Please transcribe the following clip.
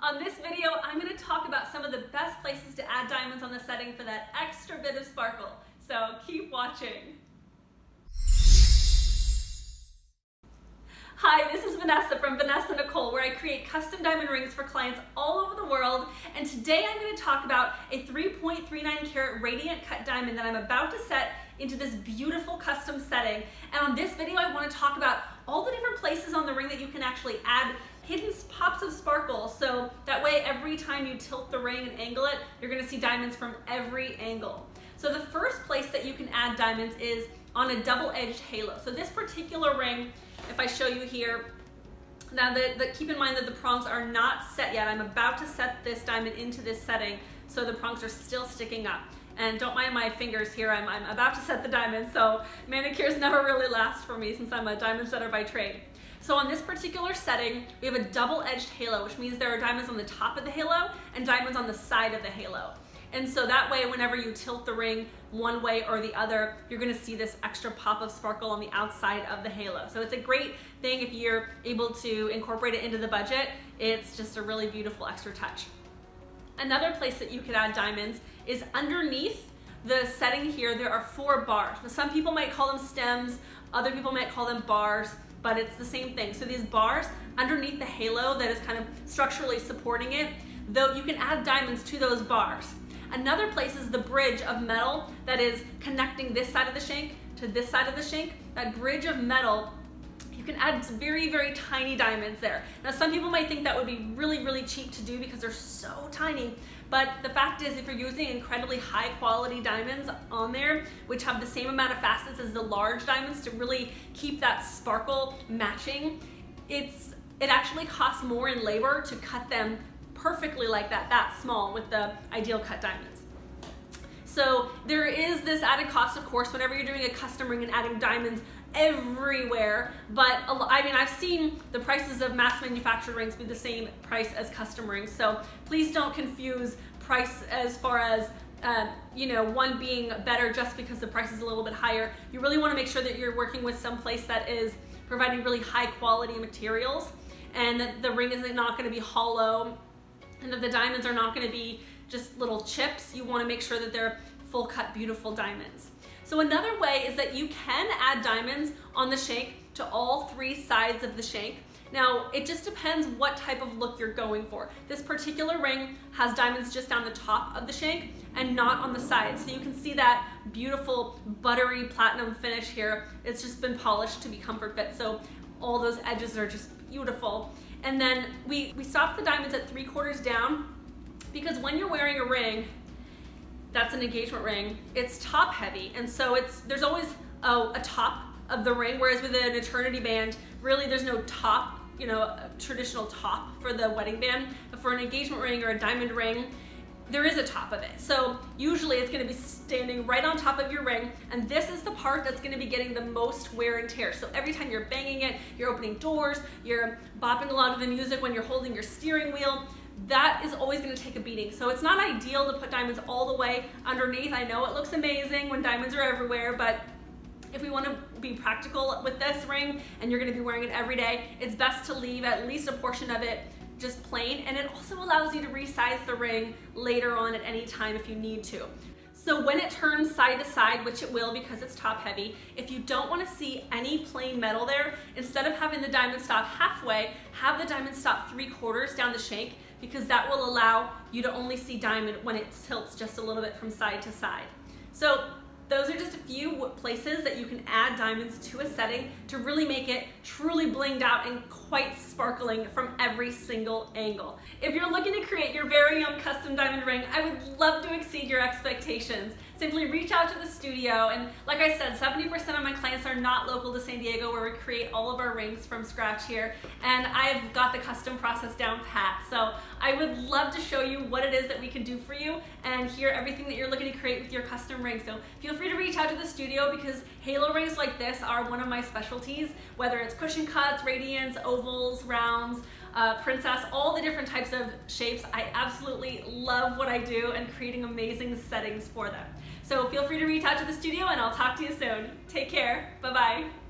On this video, I'm going to talk about some of the best places to add diamonds on the setting for that extra bit of sparkle. So keep watching. Hi, this is Vanessa from Vanessa Nicole, where I create custom diamond rings for clients all over the world. And today I'm going to talk about a 3.39 karat radiant cut diamond that I'm about to set into this beautiful custom setting. And on this video, I want to talk about all the different places on the ring that you can actually add hidden pops of sparkle, so that way every time you tilt the ring and angle it, you're going to see diamonds from every angle. So the first place that you can add diamonds is on a double-edged halo. So this particular ring, if I show you here, now keep in mind that the prongs are not set yet. I'm about to set this diamond into this setting, so the prongs are still sticking up. And don't mind my fingers here, I'm about to set the diamond, so manicures never really last for me since I'm a diamond setter by trade. So on this particular setting, we have a double-edged halo, which means there are diamonds on the top of the halo and diamonds on the side of the halo. And so that way, whenever you tilt the ring one way or the other, you're gonna see this extra pop of sparkle on the outside of the halo. So it's a great thing if you're able to incorporate it into the budget. It's just a really beautiful extra touch. Another place that you could add diamonds is underneath the setting here. There are 4 bars. Some people might call them stems, other people might call them bars, but it's the same thing. So these bars underneath the halo that is kind of structurally supporting it, though you can add diamonds to those bars. Another place is the bridge of metal that is connecting this side of the shank to this side of the shank. That bridge of metal, you can add very, very tiny diamonds there. Now, some people might think that would be really, really cheap to do because they're so tiny, but the fact is if you're using incredibly high quality diamonds on there, which have the same amount of facets as the large diamonds to really keep that sparkle matching, it actually costs more in labor to cut them perfectly like that small with the ideal cut diamonds. So there is this added cost, of course, whenever you're doing a custom ring and adding diamonds everywhere, but I mean, I've seen the prices of mass manufactured rings be the same price as custom rings, so please don't confuse price as far as one being better just because the price is a little bit higher. You really want to make sure that you're working with some place that is providing really high quality materials, and that the ring is not going to be hollow, and that the diamonds are not going to be just little chips. You want to make sure that they're full cut, beautiful diamonds. So another way is that you can add diamonds on the shank to all 3 sides of the shank. Now, it just depends what type of look you're going for. This particular ring has diamonds just down the top of the shank and not on the sides. So you can see that beautiful buttery platinum finish here. It's just been polished to be comfort fit. So all those edges are just beautiful. And then we stop the diamonds at 3/4 down because when you're wearing a ring, that's an engagement ring, it's top heavy, and so there's always a top of the ring, whereas with an eternity band, really there's no top, a traditional top for the wedding band, but for an engagement ring or a diamond ring, there is a top of it. So usually it's gonna be standing right on top of your ring, and this is the part that's gonna be getting the most wear and tear. So every time you're banging it, you're opening doors, you're bopping along to the music when you're holding your steering wheel, that is always going to take a beating. So it's not ideal to put diamonds all the way underneath. I know it looks amazing when diamonds are everywhere, but if we want to be practical with this ring and you're going to be wearing it every day, it's best to leave at least a portion of it just plain, and it also allows you to resize the ring later on at any time if you need to. So when it turns side to side, which it will because it's top heavy, if you don't want to see any plain metal there, instead of having the diamond stop halfway, have the diamond stop 3/4 down the shank, because that will allow you to only see diamond when it tilts just a little bit from side to side. So those are just a few places that you can add diamonds to a setting to really make it truly blinged out and quite sparkling from every single angle. If you're looking to create your very own custom diamond ring, I would love to exceed your expectations. Simply reach out to the studio, and like I said, 70% of my clients are not local to San Diego, where we create all of our rings from scratch here, and I've got the custom process down pat. So I would love to show you what it is that we can do for you and hear everything that you're looking to create with your custom ring. So feel free to reach out to the studio, because halo rings like this are one of my specialties, whether it's cushion cuts, radiants, ovals, rounds, princess, all the different types of shapes. I absolutely love what I do and creating amazing settings for them. So feel free to reach out to the studio, and I'll talk to you soon. Take care. Bye-bye.